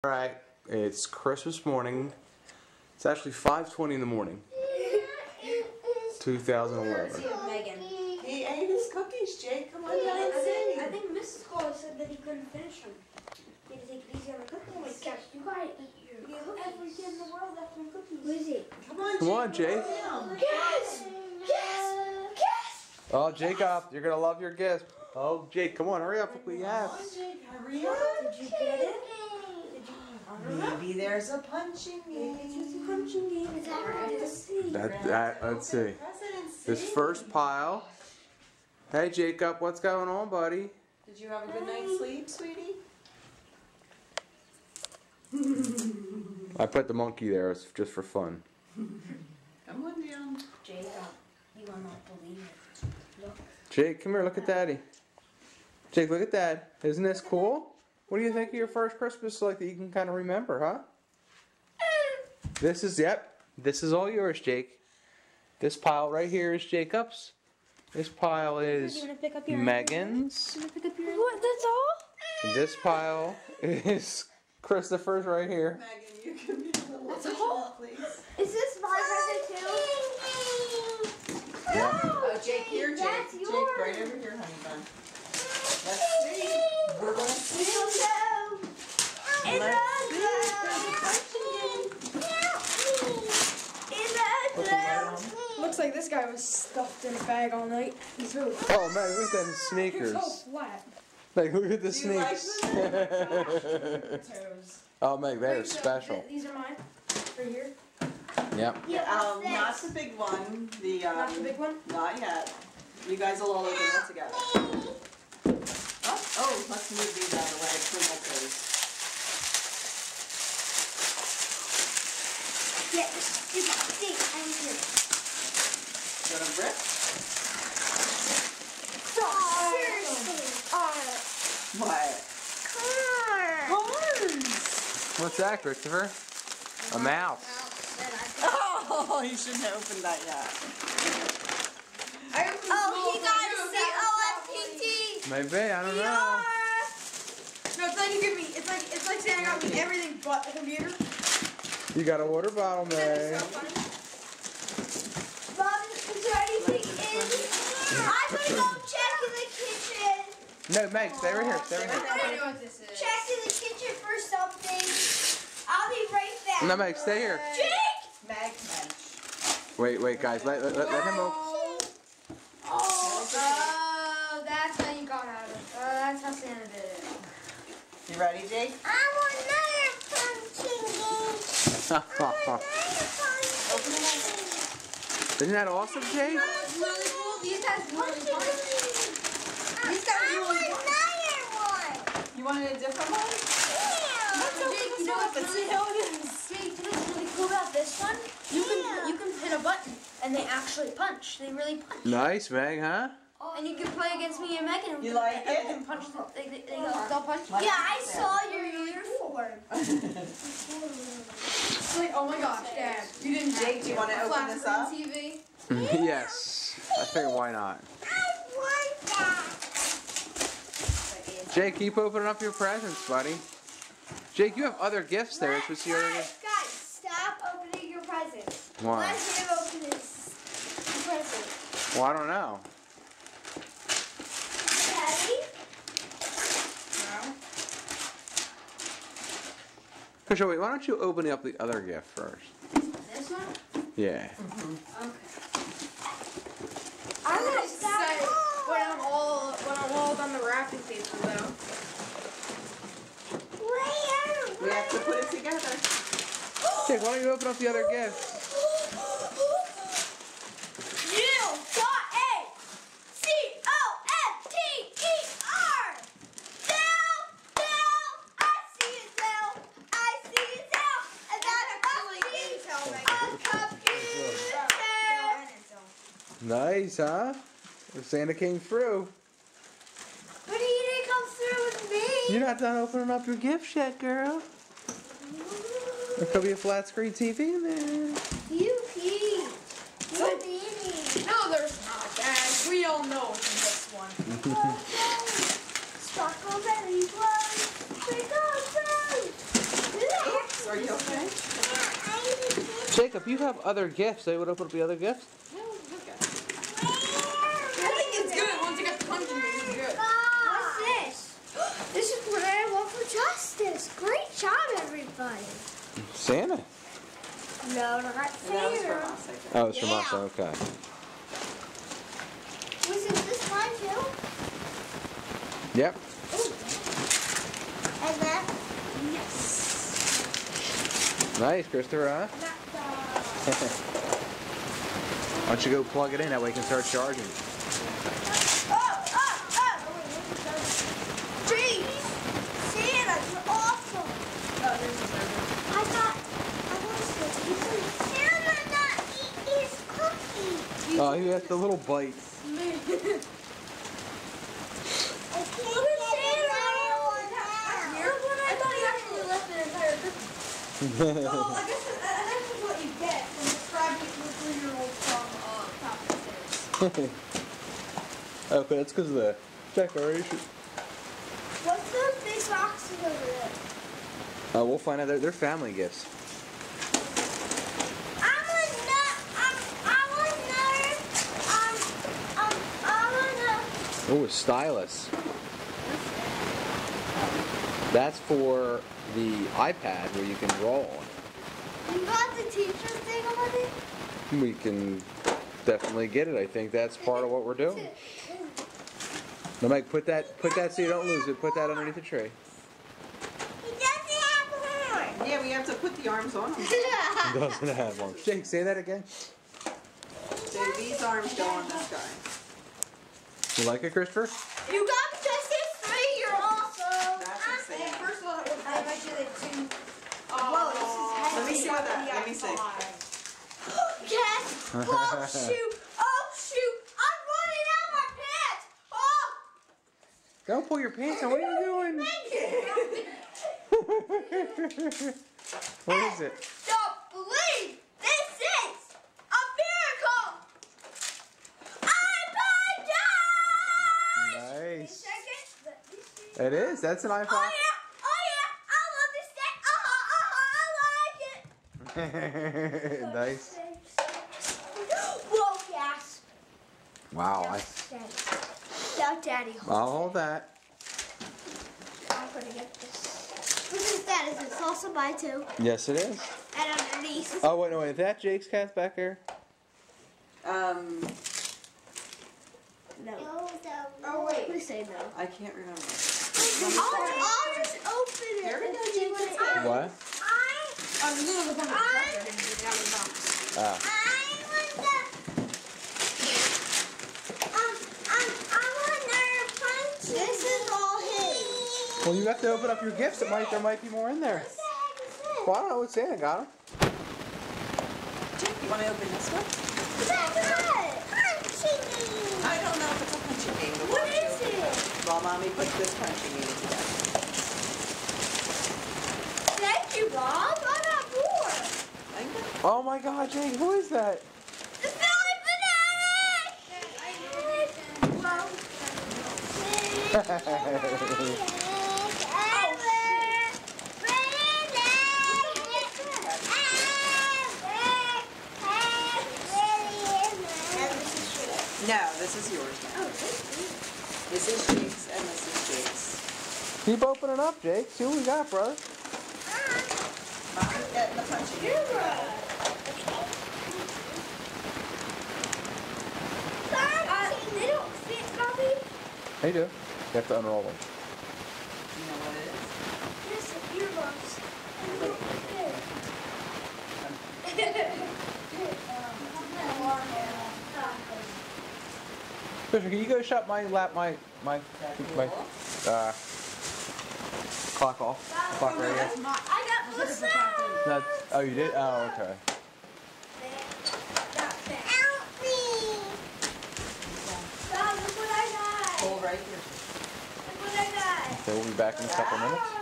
Alright, it's Christmas morning. It's actually 5:20 in the morning. 2011. Megan. He ate his cookies, Jake. Come on down and sing. I think Mrs. Cole said that he couldn't finish them. He had to take it easy on the cookies. Oh my gosh, you gotta eat your cookies. Every kid in the world after cookies. What is it? Come on, Jake. Guess! Guess! Guess! Oh, Jacob, you're gonna love your gift. Oh, Jake, come on, hurry up. Look what we have. Come on, Jake. Hurry up. Did you get it? Maybe there's a punching game. It's a punching game. Is that right? Let's see. Let's see. This first pile. Hey, Jacob, what's going on, buddy? Did you have a good night's sleep, sweetie? I put the monkey there just for fun. Come on down. Jacob, you will not believe it. Look. Jake, come here, look at Daddy. Jake, look at Dad. Isn't this cool? What do you think of your first Christmas like that you can kind of remember, huh? This is all yours, Jake. This pile right here is Jacob's. This pile is Megan's. What? That's all? And this pile is Christopher's right here. Megan, you can be a little all? please. Is this my present too? Yeah. Oh, Jake, here, Jake. That's Jake, yours. right over here, honey bun. Let's see. We're going to see. Let's see. Looks like this guy was stuffed in a bag all night. He's really Oh, man, look at them sneakers. so flat. Like, look at the Do you like sneaks. Toes. Oh, Meg, they're Wait, so special. These are mine. Right here. Yep. Not the big one. Not the big one. Not yet. You guys will all open it together. Oh, let's move these out of the way. Clean up those. Got a rip? What? Cars! What's that, Christopher? A mouse. Oh, you shouldn't have opened that yet. Oh, he got a COFPT. Maybe, I don't know. No, it's like you give me. It's like saying I got me everything but the computer. You got a water bottle, That is Meg. so funny. Mom, is there anything in? I'm gonna go check in the kitchen. No, Meg, stay right here. Stay right I here. don't know what this is. Check in the kitchen for something. I'll be right back. No, Meg, stay here. Jake! Meg. Wait, guys. Let him open. Oh, that's how you got out of it. That's how Santa did it. You ready, Jake? I want another punching game. Open it up. Isn't that awesome, Jake? It's really cool. These guys really fun. These guys really fun. Another one. You wanted a different one? Jake, you know what's really Jake, you know what's really cool about this one? You can hit a button and they actually punch. They really punch. Nice, Meg, huh? And you can play against me and Megan. And You like they it? can punch. They'll punch. Yeah, I saw your uniform. It's like, oh my gosh, Dad, you didn't. Jake, do you want to open flat this screen up? TV. Yes. I figure why not? I want that. Jake, keep opening up your presents, buddy. Jake, you have other gifts there. Let's see other gifts. Guys, stop opening your presents. Why? Let him open his present. Well, I don't know. Daddy? Krisha, wait, why don't you open up the other gift first? This one? Yeah. Okay. I'm gonna Say stop. when I'm all done the wrapping paper though. We have to put it together. Jake, why don't you open up the other gift? Nice, huh? Santa came through. But he didn't come through with me. You're not done opening up your gift yet, girl. There could be a flat screen TV in there. You pee. You're beating. No, there's not, Dad. We all know it's in this one. Sparkle belly blows. Sprinkle blows. Are you okay? Jacob, you have other gifts. They would open up the other gifts. No, look at it. I think it's good. Once I got the punching, it's good. What's this? This is what I want for justice. Great job, everybody. Santa. No, not That was from fair. us, I think. Oh, it's from Yeah. us. Okay. Was this mine too? Yep. And that? Nice, Christopher, huh? Why don't you go plug it in? That way you can start charging. Jeez! Santa, you're awesome! I want to Santa not eat his cookie! Oh, he has the little bites. I can't get I thought he actually left an entire cookie. Well, I guess that's what you get when describing to a 3-year-old from top of the stairs. Okay, that's because of the decoration. What's those big boxes over there? We'll find out. They're family gifts. Oh, a stylus. That's for the iPad where you can draw on. You got the teacher's thing already? We can definitely get it. I think that's part of what we're doing. Now, Mike, put that so you don't lose it. Put that underneath the tree. He doesn't have horns. Yeah, we have to put the arms on him. It doesn't have one. Jake, say that again. So these arms go on this guy. You like it, Christopher? You got Justice 3, you're awesome. That's insane. First of all, I bet you they two. Oh, let me see what that. Let me see. Yes. Oh, shoot. Oh, shoot. I'm running out my pants. Oh. Don't pull your pants on. What are you doing? What is it? Don't believe this is a miracle. iPod Nice. Second. It is. That's an Oh iPod. yeah, I love this thing. I like it. Nice. Whoa, gas. Wow. Now, Daddy, I'll hold that. I'm gonna get this. This is that. Is it also by two? Yes, it is. And underneath. Oh, wait, no, wait. Is that Jake's cat back there? No. Oh wait. Please say no. I can't remember. I'll just open it. Here we go, and see what it is. What? I'm going to look on the I Ah. want the. This is all his. Well, you have to open up your gifts. There might be more in there. Well, I don't know what Santa got him. You want to open this one? I don't know if it's a punching game. But What we'll is do. it? Well, Mommy put this punching game together. Thank you, Bob. I got more. Thank you. Oh my God, Jake, who is that? The Philly No, this is yours now. This is Jake's and this is Jake's. Keep opening up, Jake. See what we got, brother. Mommy's getting the punching game together. They don't fit, Bobby. Hey, do. You have to unroll them. You know what it is? Yes, earbuds. Fisher, can you go shut my clock off? Clock right here. I got the sound. That's, oh, you did? Oh, okay. Help me. Stop, look what I got. Pull right here. Look what I got. So we'll be back in a couple minutes.